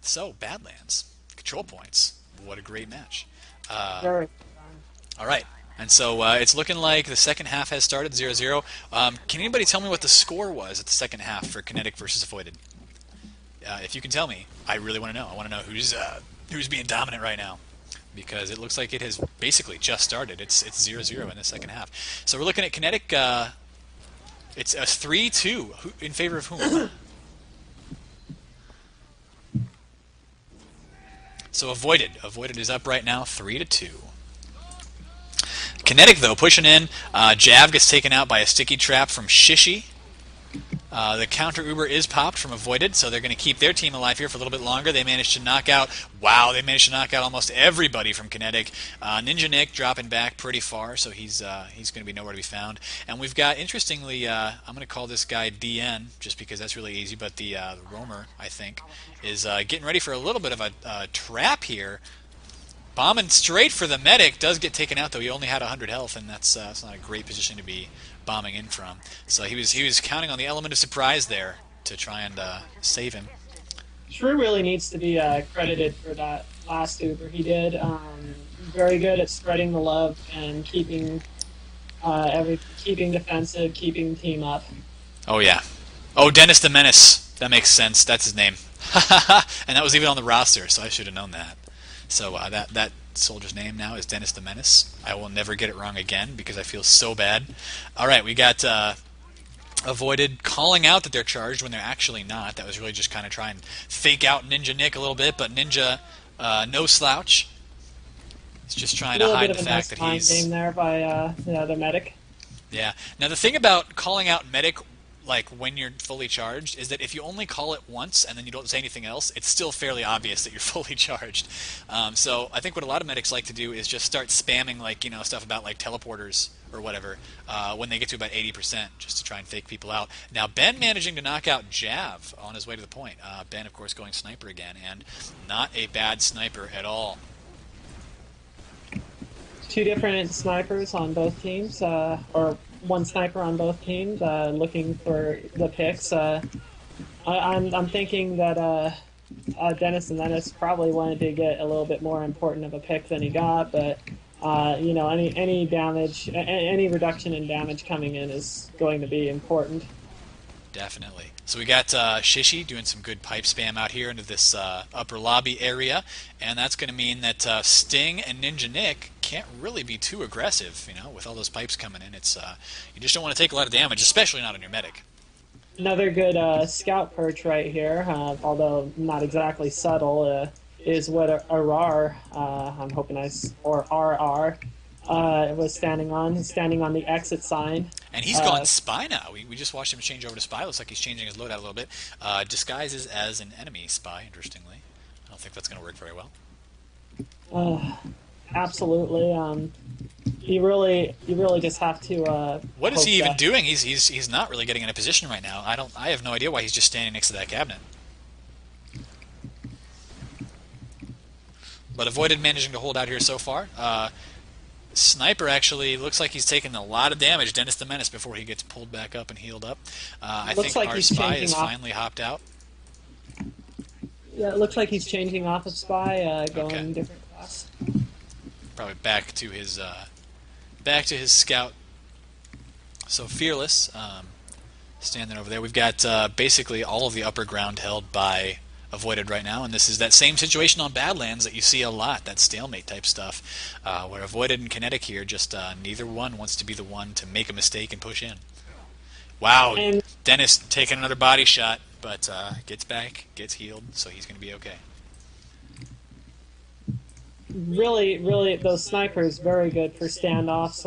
So Badlands control points. What a great match. Uh, Very. all right. And so it's looking like the second half has started 0-0. Can anybody tell me what the score was at the second half for Kinetic versus Avoided? If you can tell me, I really want to know. I want to know who's being dominant right now because it looks like it has basically just started. It's 0-0 in the second half. So we're looking at Kinetic. It's a 3-2 in favor of whom? So Avoided. Avoided is up right now, 3-2. Kinetic though pushing in. Jav gets taken out by a sticky trap from Shishi. The counter Uber is popped from Avoided, so they're going to keep their team alive here for a little bit longer. They managed to knock out, wow, they managed to knock out almost everybody from Kinetic. Ninja Nick dropping back pretty far, so he's going to be nowhere to be found. And we've got, interestingly, I'm going to call this guy DN, just because that's really easy, but the Roamer, I think, is getting ready for a little bit of a trap here. Bombing straight for the medic, does get taken out though. He only had 100 health, and that's not a great position to be bombing in from. So he was counting on the element of surprise there to try and save him. Shrew really needs to be credited for that last Uber he did. Very good at spreading the love and keeping defensive, keeping the team up. Oh yeah. Oh, Dennis the Menace. That makes sense. That's his name. And that was even on the roster, so I should have known that. So that soldier's name now is Dennis the Menace. I will never get it wrong again because I feel so bad. All right, we got Avoided calling out that they're charged when they're actually not. That was really just kind of try and fake out Ninja Nick a little bit, but Ninja, no slouch. He's just trying A to little bit hide of the a fact nice that mind he's game there by the medic. yeah. Now the thing about calling out medic like when you're fully charged is that if you only call it once and then you don't say anything else, it's still fairly obvious that you're fully charged. So I think what a lot of medics like to do is just start spamming like stuff about like teleporters or whatever when they get to about 80% just to try and fake people out. Now Ben managing to knock out Jav on his way to the point. Ben of course going sniper again and not a bad sniper at all. Two different snipers on both teams, or one sniper on both teams, looking for the picks. I'm thinking that Dennis and Dennis probably wanted to get a little bit more important of a pick than he got, but any damage, any reduction in damage coming in is going to be important. Definitely. So we got Shishi doing some good pipe spam out here into this upper lobby area, and that's going to mean that Sting and Ninja Nick can't really be too aggressive, with all those pipes coming in. It's you just don't want to take a lot of damage, especially not on your medic. Another good scout perch right here, although not exactly subtle, is what Arar, I'm hoping or RR, was standing on. He's standing on the exit sign. And he's gone spy now. We just watched him change over to spy. Looks like he's changing his loadout a little bit. Disguises as an enemy spy, interestingly. I don't think that's going to work very well. Uh, Absolutely. You really just have to. What is Hope he even that. doing? He's not really getting in a position right now. I have no idea why he's just standing next to that cabinet. But Avoided managing to hold out here so far. Sniper actually looks like he's taking a lot of damage, Dennis the Menace, before he gets pulled back up and healed up. I Looks think like our he's spy changing is off. finally hopped out. Yeah, it looks like he's changing off of spy, Okay, going different class. probably back to his scout. So Fearless, standing over there. We've got basically all of the upper ground held by Avoided right now, and this is that same situation on Badlands that you see a lot, that stalemate type stuff, where Avoided and Kinetic here, just neither one wants to be the one to make a mistake and push in. Wow, And Dennis taking another body shot, but gets back, gets healed, so he's going to be okay. really, those snipers very good for standoffs,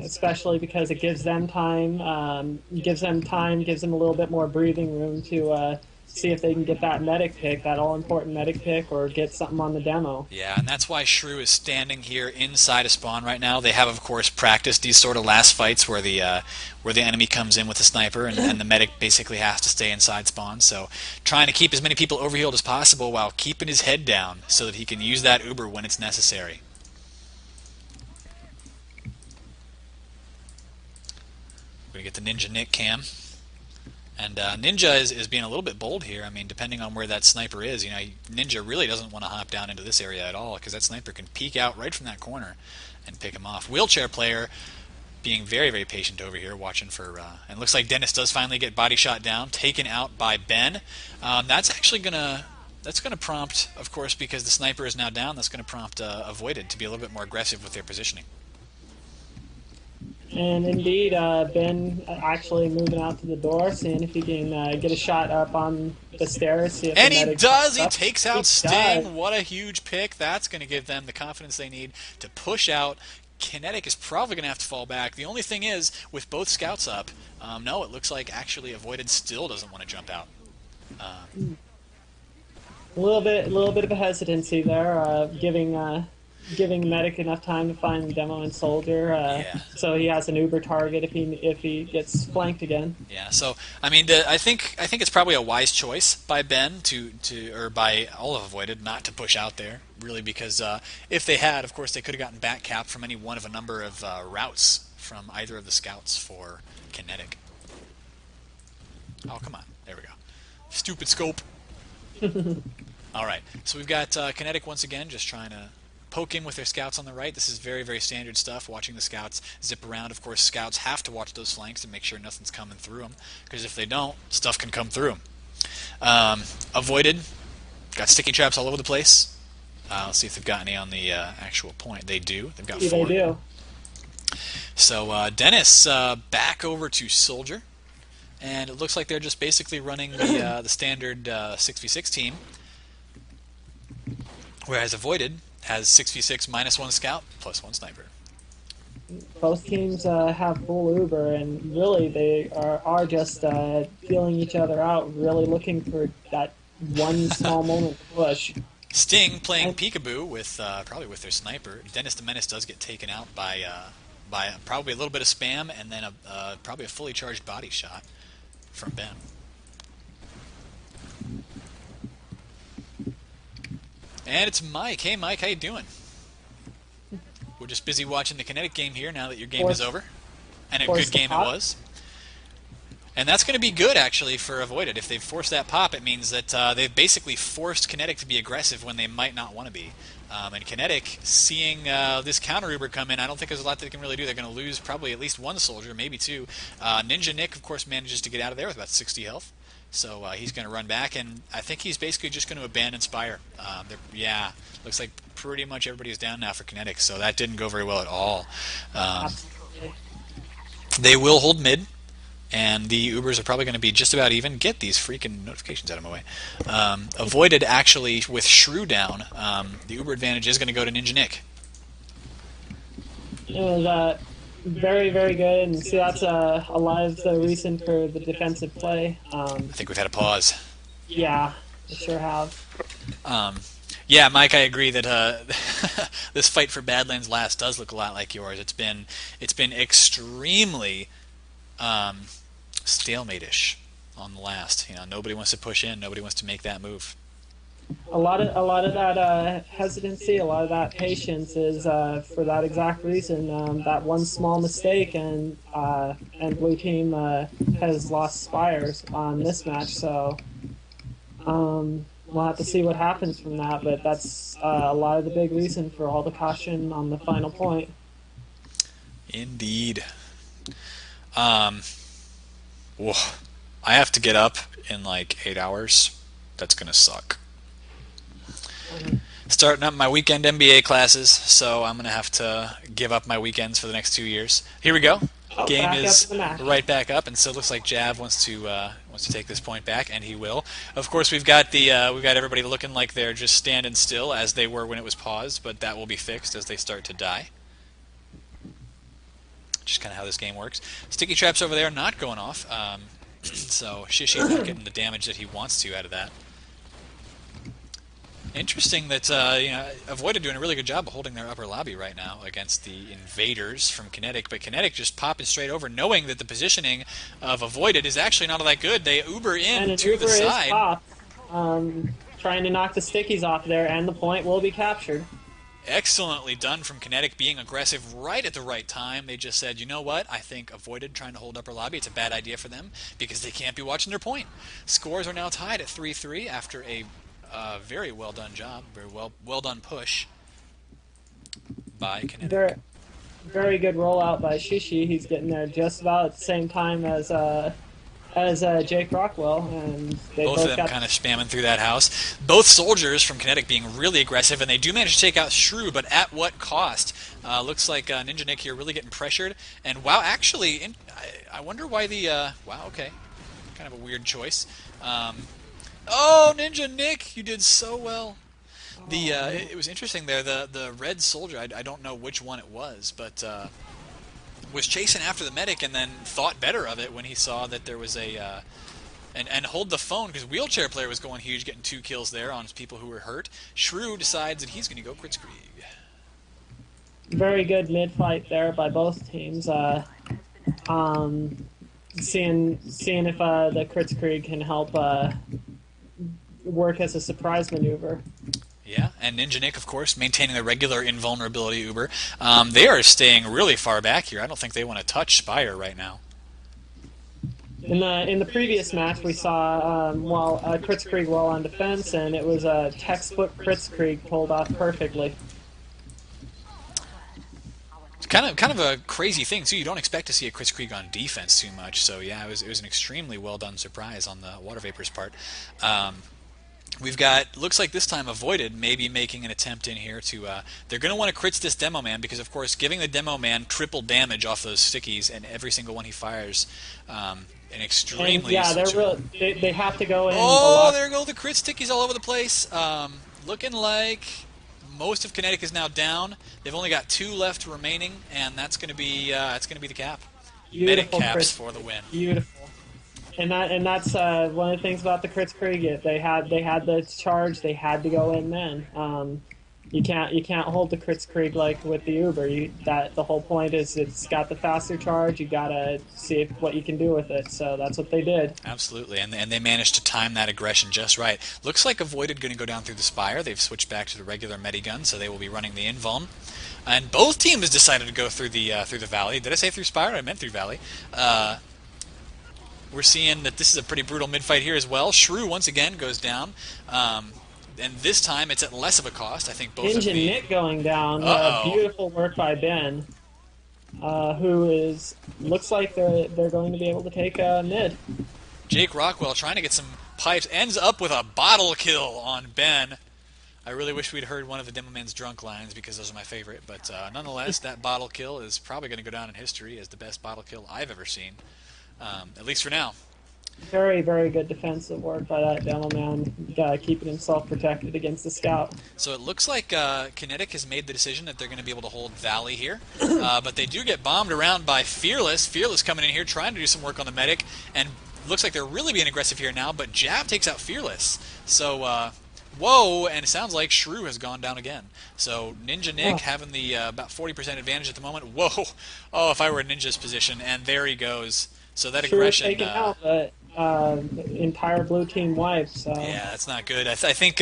especially because it gives them time, gives them a little bit more breathing room to see if they can get that medic pick, that all important medic pick, or get something on the demo. Yeah, and that's why Shrew is standing here inside a spawn right now. They have, of course, practiced these sort of last fights where the enemy comes in with a sniper and the medic basically has to stay inside spawn. So trying to keep as many people overhealed as possible while keeping his head down so that he can use that Uber when it's necessary. We're going to get the Ninja Nick cam. And Ninja is being a little bit bold here. I mean, depending on where that sniper is, Ninja really doesn't want to hop down into this area at all because that sniper can peek out right from that corner and pick him off. Wheelchair player being very, very patient over here, watching for. And looks like Dennis does finally get body shot down, taken out by Ben. That's actually gonna prompt, of course, because the sniper is now down. That's gonna prompt Avoided to be a little bit more aggressive with their positioning. And indeed, Ben actually moving out to the door, seeing if he can get a shot up on the stairs. See if And he Kinetic does! He up. takes out He Sting. does. What a huge pick. That's going to give them the confidence they need to push out. Kinetic is probably going to have to fall back. The only thing is, with both scouts up, no, it looks like actually Avoided still doesn't want to jump out. A little bit of a hesitancy there, giving Medic enough time to find the demo and soldier, Yeah. so he has an Uber target if he gets flanked again. Yeah, so I mean, I think it's probably a wise choice by Ben or by all of Avoided not to push out there, really, because if they had, of course, they could have gotten back cap from any one of a number of routes from either of the scouts for Kinetic. Oh, come on, there we go. Stupid scope. All right, so we've got Kinetic once again, just trying to poke in with their scouts on the right. This is very, very standard stuff, watching the scouts zip around. Of course, scouts have to watch those flanks and make sure nothing's coming through them, because if they don't, stuff can come through them. Avoided, got sticky traps all over the place. Let's see if they've got any on the actual point. They do. They've got 4. They do. So Dennis back over to Soldier, and it looks like they're just basically running the standard 6v6 team, whereas Avoided has 6v6 minus 1 scout plus 1 sniper. Both teams have full Uber, and really they are just feeling each other out, really looking for that one small moment to push. Sting playing peekaboo with probably with their sniper. Dennis the Menace does get taken out by probably a little bit of spam and then probably a fully charged body shot from Ben. And it's Mike. Hey, Mike, how you doing? We're just busy watching the Kinetic game here now that your game is over. And a good game it was. And that's going to be good, actually, for Avoided. If they've forced that pop, it means that they've basically forced Kinetic to be aggressive when they might not want to be. And Kinetic, seeing this counter Uber come in, I don't think there's a lot they can really do. They're going to lose probably at least 1 soldier, maybe 2. Ninja Nick, of course, manages to get out of there with about 60 health. So he's going to run back, and I think he's basically just going to abandon Spire. Yeah, looks like pretty much everybody's down now for Kinetic, so that didn't go very well at all. They will hold mid, and the Ubers are probably going to be just about even. Get these freaking notifications out of my way. Avoided, actually, with Shrew down, the Uber advantage is going to go to Ninja Nick. It was very, very good, and see that's a lot of the reason for the defensive play. I think we've had a pause. Yeah, we sure have. Yeah, Mike, I agree that this fight for Badlands Last does look a lot like yours. It's been extremely stalemate-ish on the last. Nobody wants to push in. Nobody wants to make that move. A lot of that hesitancy, a lot of that patience is for that exact reason. That one small mistake, and blue team has lost Spires on this match. So we'll have to see what happens from that. But that's a lot of the big reason for all the caution on the final point. Indeed. Whoa. I have to get up in like 8 hours. That's gonna suck. Starting up my weekend MBA classes, so I'm going to have to give up my weekends for the next 2 years. Here we go. Game is right back up, and so it looks like Jav wants to take this point back, and he will. Of course, we've got everybody looking like they're just standing still as they were when it was paused, but that will be fixed as they start to die. Just kind of how this game works. Sticky traps over there not going off, so Shishi not getting the damage that he wants to out of that. Interesting that Avoided doing a really good job of holding their upper lobby right now against the invaders from Kinetic, but Kinetic just popping straight over, knowing that the positioning of Avoided is actually not all that good. They Uber in to the side. Is popped, trying to knock the stickies off there, and the point will be captured. Excellently done from Kinetic, being aggressive right at the right time. They just said, you know what? I think avoided trying to hold upper lobby. It's a bad idea for them because they can't be watching their point. Scores are now tied at 3-3 after a very well done job, very well done push by Very, Kinetic. very good rollout by Shishi. He's getting there just about at the same time as Jake Rockwell, and they Both of both them got. kind of spamming through that house. Both soldiers from Kinetic being really aggressive, and they do manage to take out Shrew, but at what cost? Looks like Ninja Nick here really getting pressured. And wow, actually, I wonder why the wow. Okay, kind of a weird choice. Oh, Ninja Nick, you did so well. The Oh, it was interesting there. The red soldier, I don't know which one it was, but was chasing after the medic and then thought better of it when he saw that there was a and hold the phone because wheelchair player was going huge, getting 2 kills there on people who were hurt. Shrew decides that he's going to go Kritzkrieg. very good mid fight there by both teams. Um, seeing if the Kritzkrieg can help work as a surprise maneuver. Yeah, and Ninja Nick, of course, maintaining the regular invulnerability Uber. They are staying really far back here. I don't think they want to touch Spire right now. In the previous match, we saw Kritzkrieg well on defense, and it was a textbook Kritzkrieg pulled off perfectly. It's kind of a crazy thing too. You don't expect to see a Kritzkrieg on defense too much. So yeah, it was an extremely well done surprise on the Water Vapors part. Um, We've got, looks like this time Avoided maybe making an attempt in here to, they're going to want to crits this Demo Man because, of course, giving the Demo Man triple damage off those stickies and every single one he fires, an And extremely yeah, useful. they have to go in a Oh, lot. there go the crit stickies all over the place. Looking like most of Kinetic is now down. They've only got 2 left remaining, and that's going to be the cap. Medic Beautiful caps crits, for the win. beautiful. And that's one of the things about the Kritzkrieg. They had the charge. They had to go in then. You can't hold the Kritzkrieg like with the Uber. That the whole point is it's got the faster charge. You gotta see what you can do with it. So that's what they did. Absolutely, and they managed to time that aggression just right. Looks like Avoided going to go down through the Spire. They've switched back to the regular Medigun, so they will be running the Invuln. And both teams decided to go through the Valley. Did I say through Spire? I meant through Valley. We're seeing that this is a pretty brutal mid-fight here as well. Shrew once again goes down. And this time it's at less of a cost. I think both of Engine the... Nick going down. Uh-oh. Beautiful work by Ben, who looks like they're going to be able to take mid. Jake Rockwell trying to get some pipes. Ends up with a bottle kill on Ben. I really wish we'd heard one of the Demo Man's drunk lines because those are my favorite. But nonetheless, that bottle kill is probably going to go down in history as the best bottle kill I've ever seen. At least for now. Very, very good defensive work by that demo man, keeping himself protected against the scout. So it looks like Kinetic has made the decision that they're going to be able to hold Valley here. But they do get bombed around by Fearless. Fearless coming in here trying to do some work on the medic. And looks like they're really being aggressive here now. But Jab takes out Fearless. So, whoa, and it sounds like Shrew has gone down again. So Ninja Nick Oh, having the about 40% advantage at the moment. Whoa. Oh, if I were in Ninja's position. And there he goes. So that sure aggression... taken out, but entire blue team wiped. So Yeah, that's not good. I think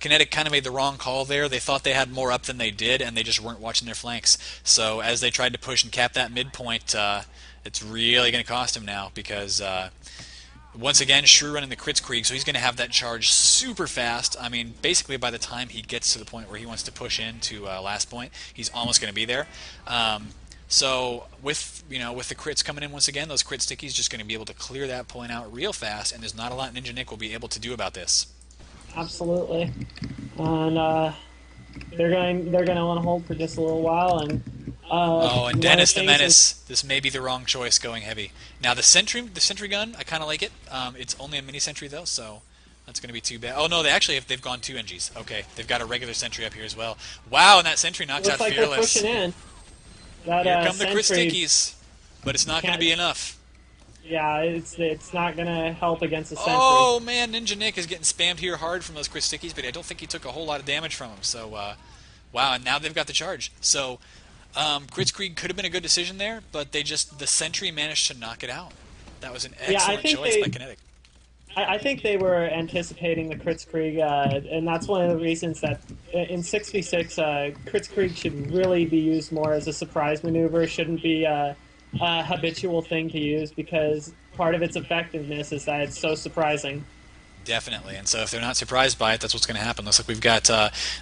Kinetic kind of made the wrong call there. They thought they had more up than they did, and they just weren't watching their flanks. So as they tried to push and cap that midpoint, it's really going to cost him now because once again, Shrew running the Kritzkrieg, so he's going to have that charge super fast. I mean, basically by the time he gets to the point where he wants to push into last point, he's almost going to be there. So with the crits coming in once again, those crit stickies just going to be able to clear that point out real fast, and there's not a lot Ninja Nick will be able to do about this. absolutely, and they're going to want to hold for just a little while. And Oh, and one of Dennis the things is Menace. This may be the wrong choice going heavy. Now the sentry gun, I kind of like it. It's only a mini sentry though, so that's going to be too bad. Oh no, they've gone 2 NGs. Okay, they've got a regular sentry up here as well. Wow, and that sentry knocks looks out like they're Fearless. pushing in. That Here come the crit sentry, stickies, but it's not going to can't. be enough. Yeah, it's not going to help against the sentry. Oh man, Ninja Nick is getting spammed here hard from those crit stickies, but I don't think he took a whole lot of damage from them. So wow, and now they've got the charge. So Kritzkrieg could have been a good decision there, but the sentry managed to knock it out. That was an Yeah, excellent choice by Kinetic. I think they were anticipating the Kritzkrieg, and that's one of the reasons that in 6v6, Kritzkrieg should really be used more as a surprise maneuver. Shouldn't be a habitual thing to use because part of its effectiveness is that it's so surprising. Definitely. And so if they're not surprised by it, that's what's going to happen. Looks like we've got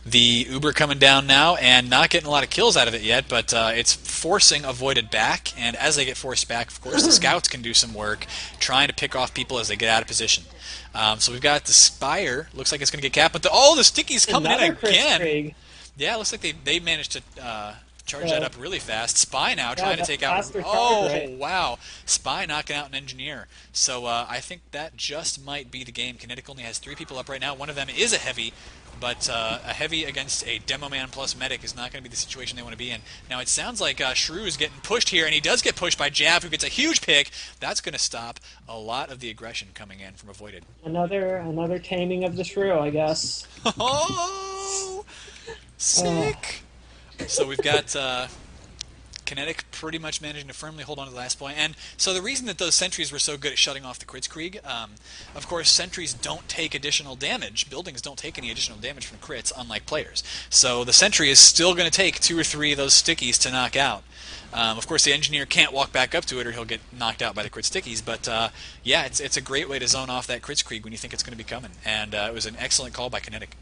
the Uber coming down now and not getting a lot of kills out of it yet, but it's forcing Avoided back. And as they get forced back, of course, the scouts can do some work trying to pick off people as they get out of position. So we've got the Spire. Looks like it's going to get capped, but the Sticky's coming in Another again. Kritzkrieg. Yeah, it looks like they managed to charge that up really fast. Spy now Yeah, trying to that take out. faster charge Oh, rate. wow. Spy knocking out an engineer. So I think that just might be the game. Kinetic only has 3 people up right now. One of them is a heavy, but a heavy against a Demo Man plus Medic is not going to be the situation they want to be in. Now it sounds like Shrew is getting pushed here, and he does get pushed by Jav, who gets a huge pick. That's going to stop a lot of the aggression coming in from Avoided. Another taming of the shrew, I guess. Oh, Oh, sick. So we've got Kinetic pretty much managing to firmly hold on to the last point. And so the reason that those sentries were so good at shutting off the Kritzkrieg, of course, sentries don't take additional damage. Buildings don't take any additional damage from crits, unlike players. So the sentry is still going to take 2 or 3 of those stickies to knock out. Of course, the engineer can't walk back up to it or he'll get knocked out by the crit stickies. But yeah, it's a great way to zone off that Kritzkrieg when you think it's going to be coming. And it was an excellent call by Kinetic.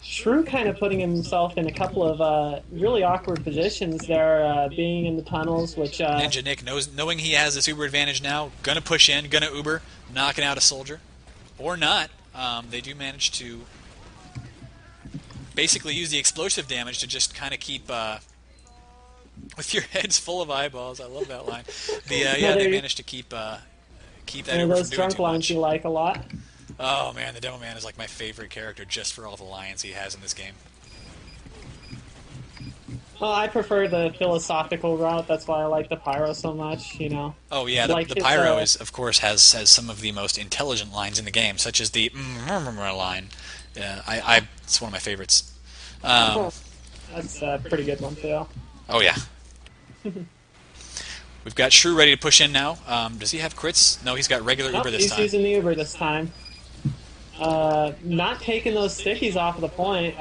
Shrew kind of putting himself in a couple of really awkward positions there, being in the tunnels, which Ninja Nick knowing he has this Uber advantage now, gonna push in, gonna Uber, knocking out a soldier, or not. They do manage to basically use the explosive damage to just kind of keep with your heads full of eyeballs. I love that line. Yeah, they managed to keep keep that one of Uber those from doing drunk too lines much. you like a lot. Oh man, the Demo Man is like my favorite character just for all the lines he has in this game. Well, I prefer the philosophical route. That's why I like the pyro so much. Oh yeah, Like the his, Pyro is of course has some of the most intelligent lines in the game, such as the line. Yeah, it's one of my favorites. Um, that's a pretty good one too. oh yeah, we've got Shrew ready to push in now. Does he have crits? No, he's got regular Nope, Uber this he's time. using the Uber this time. Not taking those stickies off of the point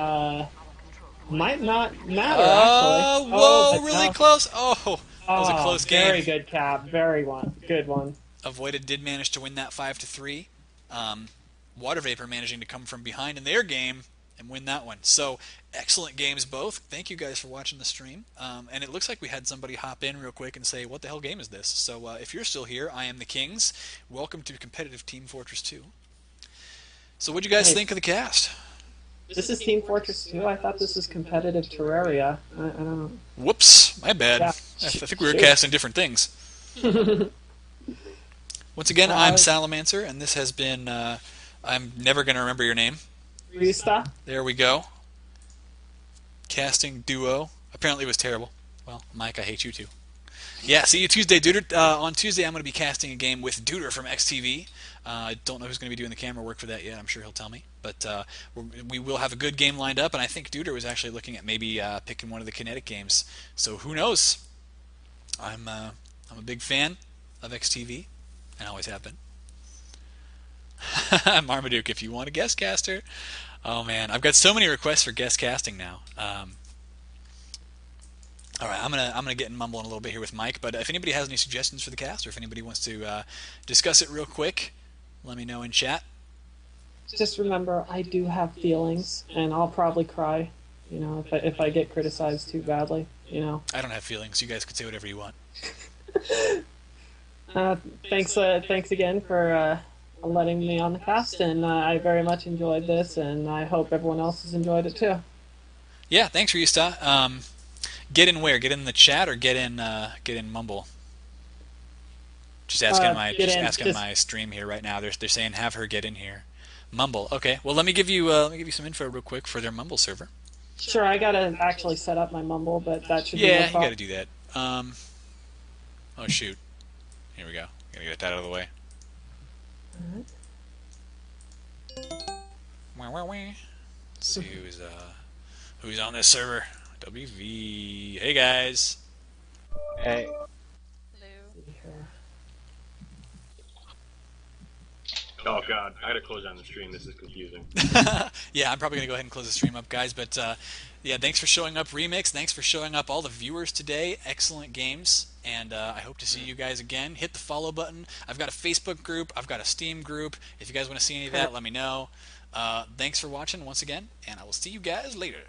might not matter actually. Whoa, But really no. close. Oh, that was a Oh, close very game. good cap. Very good one. Avoided did manage to win that 5-3. Water Vapor managing to come from behind in their game and win that one. So excellent games both. Thank you guys for watching the stream. And it looks like we had somebody hop in real quick and say, "What the hell game is this?" So if you're still here, I am the Kings. Welcome to competitive Team Fortress 2. So what'd you guys Nice. think of the cast? This is Team Fortress 2. I thought this was competitive Terraria. I don't know. Whoops, my bad. Yeah. I think we were Shoot. casting different things. Once again, I'm Uh, Salamancer, and this has been. I'm never going to remember your name. Rista? There we go. Casting duo. Apparently it was terrible. Well, Mike, I hate you too. Yeah, see you Tuesday, Duder. On Tuesday, I'm going to be casting a game with Duder from XTV. I don't know who's going to be doing the camera work for that yet. I'm sure he'll tell me. But we will have a good game lined up, and I think Duder was actually looking at maybe picking one of the Kinetic games. So who knows? I'm a big fan of XTV, and always have been. Marmaduke, if you want a guest caster. Oh man, I've got so many requests for guest casting now. All right, I'm gonna get in mumbling a little bit here with Mike. But if anybody has any suggestions for the cast, or if anybody wants to discuss it real quick, let me know in chat. Just remember, I do have feelings, and I'll probably cry. If I get criticized too badly. I don't have feelings. You guys can say whatever you want. Uh, thanks again for letting me on the cast, and I very much enjoyed this, and I hope everyone else has enjoyed it too. Yeah, thanks, Ryusta. Get in where? Get in the chat or get in Mumble? Just asking my stream here right now. They're saying have her get in here. Mumble. Okay. Well, let me give you some info real quick for their Mumble server. Sure, I gotta actually set up my Mumble, but that should be Yeah, no you problem. got to do that. Oh shoot. Here we go. Gotta get that out of the way. Wah, wah, wah. Let's see who's on this server. WV. Hey guys. Hey, Hello. Oh God, I gotta close down the stream. This is confusing. Yeah, I'm probably gonna go ahead and close the stream up, guys. But yeah, thanks for showing up, Remix. Thanks for showing up, all the viewers today. Excellent games, and I hope to see you guys again. Hit the follow button. I've got a Facebook group. I've got a Steam group. If you guys want to see any of that, let me know. Thanks for watching once again, and I will see you guys later.